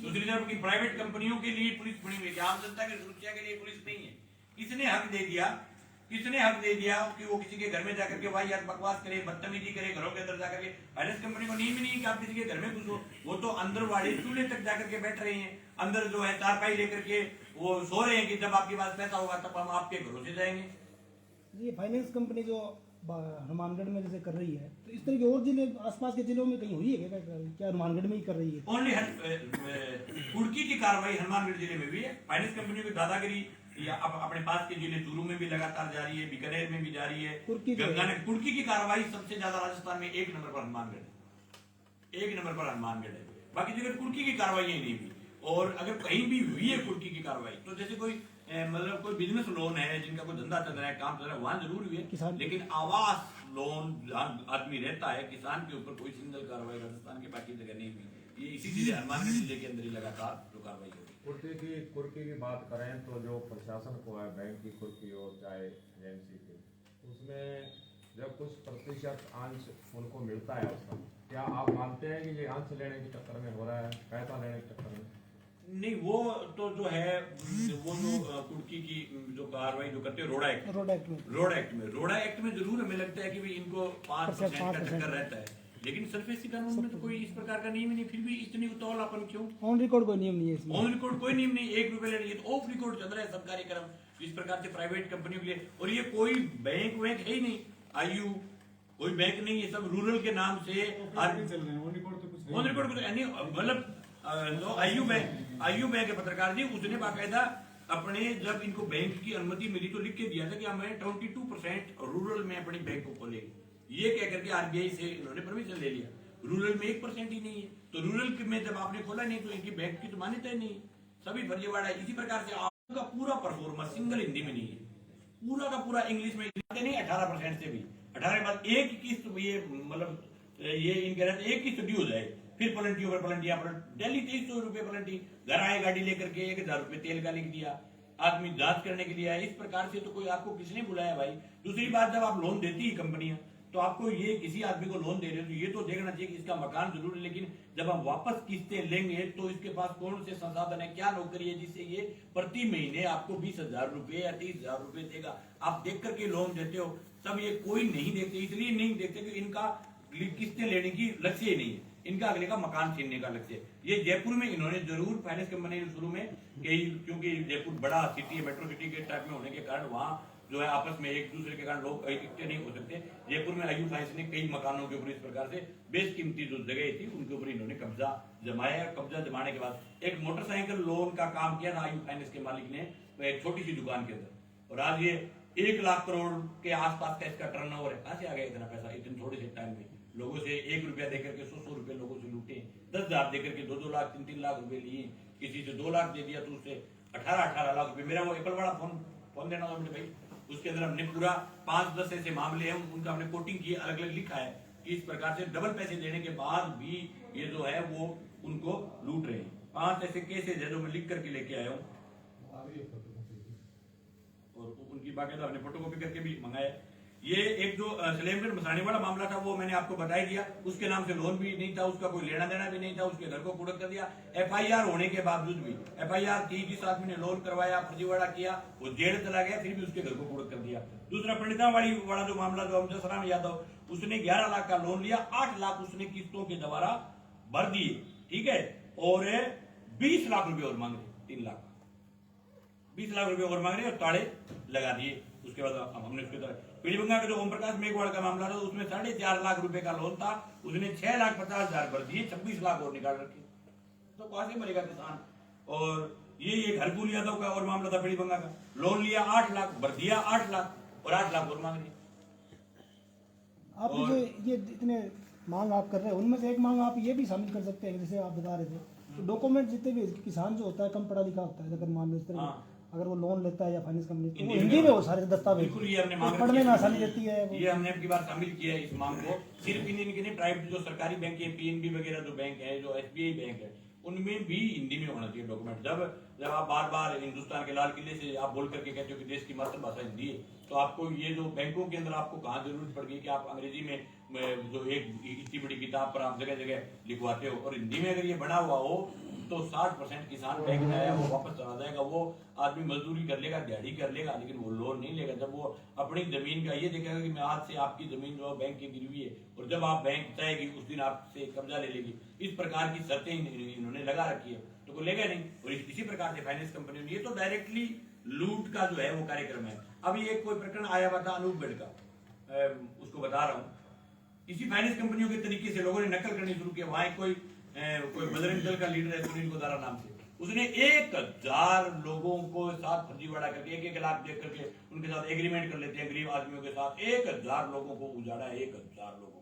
दूसरी तरफ की प्राइवेट कंपनियों के लिए पुलिस बनी हुई है, आम जनता की सुरक्षा के लिए पुलिस नहीं है। किसने हक दे दिया, किसने हक दे दिया कि वो किसी के घर में जाकर के भाई यार बकवास करे, बदतमीजी करे, घरों के अंदर जाकर के? फाइनेंस कंपनी को नींद भी नहीं कि आप किसी के घर में घुसो। वो तो अंदर वाले चूल्हे तक जाकर के बैठ रहे हैं, अंदर जो है चारपाई लेकर के वो सो रहे हैं कि जब आपके पास पैसा होगा तब हम आपके घरों से जाएंगे। ये फाइनेंस कंपनी जो हनुमानगढ़ में जैसे कर रही है, तो इस तरह के और जिले आसपास के जिलों में कहीं हुई है क्या हनुमानगढ़ में ही कर रही है? ओनली कुर्की की कार्रवाई हनुमानगढ़ जिले में भी है। फाइनेंस कंपनियों की दादागिरी या अपने पास के जिले चूरू में भी लगातार जारी है, बीकानेर में भी जारी है, गंगानगर। कुर्की की कार्रवाई सबसे ज्यादा राजस्थान में 1 नंबर पर हनुमानगढ़ है, 1 नंबर पर हनुमानगढ़ है। बाकी जगह कुर्की की कार्रवाई नहीं हुई। और अगर कहीं भी हुई है कुर्की की कार्रवाई तो जैसे कोई मतलब कोई बिजनेस लोन है, जिनका कोई धंधा चल रहा है, काम चल रहा है, वहां जरूर हुई है। लेकिन आवास लोन जहाँ आदमी रहता है, किसान के ऊपर कोई सिंगल कार्रवाई राजस्थान के बाकी जगह नहीं हुई। ये इसी चीज हनुमानगढ़ जिले के अंदर ही लगातार जो कार्रवाई होगी। कुर्की की बात करें तो जो प्रशासन को है, बैंक की कुर्की हो चाहे एजेंसी की, उसमें जब कुछ प्रतिशत अंश उनको मिलता है उसका, क्या आप मानते हैं कि ये अंश लेने के चक्कर में हो रहा है, पैसा लेने के चक्कर में? नहीं, वो तो जो है वो जो कुर्की की जो कार्रवाई जो करते हैं रोड़ा एक्ट में जरूर हमें लगता है कि भाई इनको 5% का चक्कर रहता है। लेकिन सरफेसी कानून में तो कोई इस प्रकार का नियम नहीं, फिर भी इतनी उतावलापन क्यों? ऑन रिकॉर्ड कोई नियम नहीं है इसमें। ऑन रिकॉर्ड कोई नियम नहीं, 1 रुपए लेने, तो ऑफ रिकॉर्ड चल रहा है सब कार्यक्रम इस प्रकार से प्राइवेट कंपनियों के लिए। और ये कोई बैंक वैंक है ही नहीं, आयु कोई बैंक नहीं, ये सब रूरल के नाम से चल रहे हैं। ऑन रिकॉर्ड तो कुछ ऑन रिकॉर्ड मतलब आयु बैंक के पत्रकार जी, उसने बाकायदा अपने जब इनको बैंक की अनुमति मिली तो लिख के दिया था कि हमें 22% रूरल में अपनी बैंक को खोले। ये कह करके आरबीआई से इन्होंने परमिशन ले लिया। रूरल में 1% ही नहीं है, तो रूरल में जब आपने खोला नहीं तो इनकी बैंक की तो मान्यता ही नहीं है, सभी फर्जीवाड़ा है। इसी प्रकार से आपका पूरा परफॉर्मेंस सिंगल हिंदी में नहीं है, पूरा का पूरा इंग्लिश में नहीं। 18% से भी 18 के बाद एक किस्त, ये मतलब ये इनके रहते एक किस्त ड्यू हो जाए, फिर पलटी ओवर पलटी डेली 2300 रुपए पलटी। घर आए गाड़ी लेकर के 1000 रुपए तेल का लिख दिया, आदमी जांच करने के लिए आया। इस प्रकार से तो कोई आपको किसने बुलाया भाई? दूसरी बात, जब आप लोन देती है कंपनियां तो आपको ये किसी आदमी को लोन दे रहे हो तो ये तो देखना चाहिए कि इसका मकान जरूर है, लेकिन जब हम वापस किस्तें लेंगे तो इसके पास कौन से संसाधन है, क्या नौकरी है जिससे ये प्रति महीने आपको 20,000 रुपए या 30,000 रुपए देगा। आप देख करके लोन देते हो, तब ये कोई नहीं देखते। इसलिए नहीं देखते कि इनका किस्तें लेने की लक्ष्य ही नहीं है, इनका अगले का मकान छीनने का लक्ष्य है। ये जयपुर में इन्होंने जरूर फाइनेंस कंपनी शुरू में क्योंकि जयपुर बड़ा सिटी है, मेट्रो सिटी के टाइप में होने के कारण वहां जो है आपस में एक दूसरे के कारण लोग इकट्ठे नहीं हो सकते। जयपुर में आयु फाइनेंस ने कई मकानों के ऊपर इस प्रकार से बेशकीमती जो जगह थी उनके ऊपर इन्होंने कब्जा जमाया। कब्जा जमाने के बाद एक मोटरसाइकिल लोन का काम किया ना आयु फाइनेंस के मालिक ने, एक छोटी सी दुकान के अंदर, और आज ये 1 लाख करोड़ के आसपास का इसका टर्नओवर है। कहां से आ गया इतना पैसा इतने थोड़े से टाइम में? लोगों से 1 रुपया देकर के 100 रुपए लोगों से लूटे, 10,000 देकर के 2-2 लाख 3-3 लाख रुपए लिए, किसी से 2 लाख दे दिया तो उससे 18-18 लाख रुपए। मेरा वो एप्पल वाला फोन देना था भाई, उसके अंदर हमने पूरा 5-10 ऐसे मामले हैं, उनका हमने कोटिंग की, अलग अलग लिखा है कि इस प्रकार से डबल पैसे देने के बाद भी ये जो है वो उनको लूट रहे हैं। 5 ऐसे केसेज है जो मैं लिख करके लेके आया हूँ, और उनकी बाकायदा हमने फोटोकॉपी करके भी मंगाया। ये एक जो सलेमगढ़ मसानी वाला मामला था वो मैंने आपको बता दिया, उसके नाम से लोन भी नहीं था, उसका कोई लेना देना भी नहीं था, उसके घर को कुड़क कर दिया। एफआईआर होने के बावजूद भी, एफआईआर थी, जिस आदमी ने लोन करवाया, फर्जीवाड़ा किया, वो जेल चला गया, फिर भी उसके घर को कुड़क कर दिया। दूसरा पंडितावाड़ी वाला जो मामला जो अमजद यादव, उसने 11 लाख का लोन लिया, 8 लाख उसने किस्तों के द्वारा भर दिए, ठीक है, और 20 लाख रुपए और मांग रहे, 3 लाख 20 लाख रुपए और मांग रहे और ताड़े लगा दिए। उसके बाद हमने उसके तरह पीड़ीबंगा का जो ओम प्रकाश मेघवाड़ का मामला था उसमें 4.5 लाख रुपए का लोन था, उसने 6,50,000 भर दिए, 26 लाख और निकाल रखे। तो कहां से मरेगा किसान? और ये हरकुल यादव का और मामला था पीड़ीबंगा का, लोन लिया 8 लाख, भर दिया 8 लाख और 8 लाख और मांग रहे। आप जो ये इतने मांग आप कर रहे हैं, उनमें से एक मांग आप ये भी शामिल कर सकते हैं, जैसे आप बता रहे थे तो डॉक्यूमेंट जितने भी किसान जो होता है कम पढ़ा लिखा होता है, अगर मान लो इस तरह अगर वो लोन लेता है या फाइनेंस कंपनी तो हिंदी में वो सारे दस्तावेज, बिल्कुल ये हमने मांग पढ़ने में आसानी रहती है। ये हमने अब की बार शामिल किया है इस मांग को। सिर्फ इनके प्राइवेट जो सरकारी बैंक है, पीएनबी वगैरह जो बैंक है, जो एसबीआई बैंक है, उनमें भी हिंदी में होना चाहिए डॉक्यूमेंट। जब आप बार बार हिंदुस्तान के लाल किले से आप बोल करके कहते हो कि देश की मातृभाषा हिंदी है, तो आपको ये जो बैंकों के अंदर आपको कहाँ जरूरत पड़ गई कि आप अंग्रेजी में जो एक इतनी बड़ी किताब पर आप जगह जगह लिखवाते हो, और हिंदी में अगर ये बना हुआ हो तो 60% किसान बैंक में आया वो वापस चला जाएगा। वो आदमी मजदूरी कर लेगा, दिहाड़ी कर लेगा, लेकिन वो लोन नहीं लेगा। जब वो अपनी जमीन का ये देखेगा कि मैं आज से आपकी जमीन जो बैंक की गिरवी है, और जब आप बैंक चाहेगी उस दिन आपसे कब्जा ले लेगी, इस प्रकार की शर्तें इन्होंने लगा रखी है, तो वो लेगा नहीं। और इसी प्रकार से फाइनेंस कंपनी ने, ये तो डायरेक्टली लूट का जो है वो कार्यक्रम है। अभी एक कोई प्रकरण आया हुआ था अनूप बेड का, उसको बता रहा हूँ। इसी फाइनेंस कंपनियों के तरीके से लोगों ने नकल करनी शुरू किया। वहां कोई बजरंग दल का लीडर है सुनील गोदारा नाम से, उसने 1000 लोगों को साथ फर्जीवाड़ा करके 1-1 लाख देख करके उनके साथ एग्रीमेंट कर लेते हैं गरीब आदमियों के साथ। 1000 लोगों को उजाड़ा, 1000 लोगों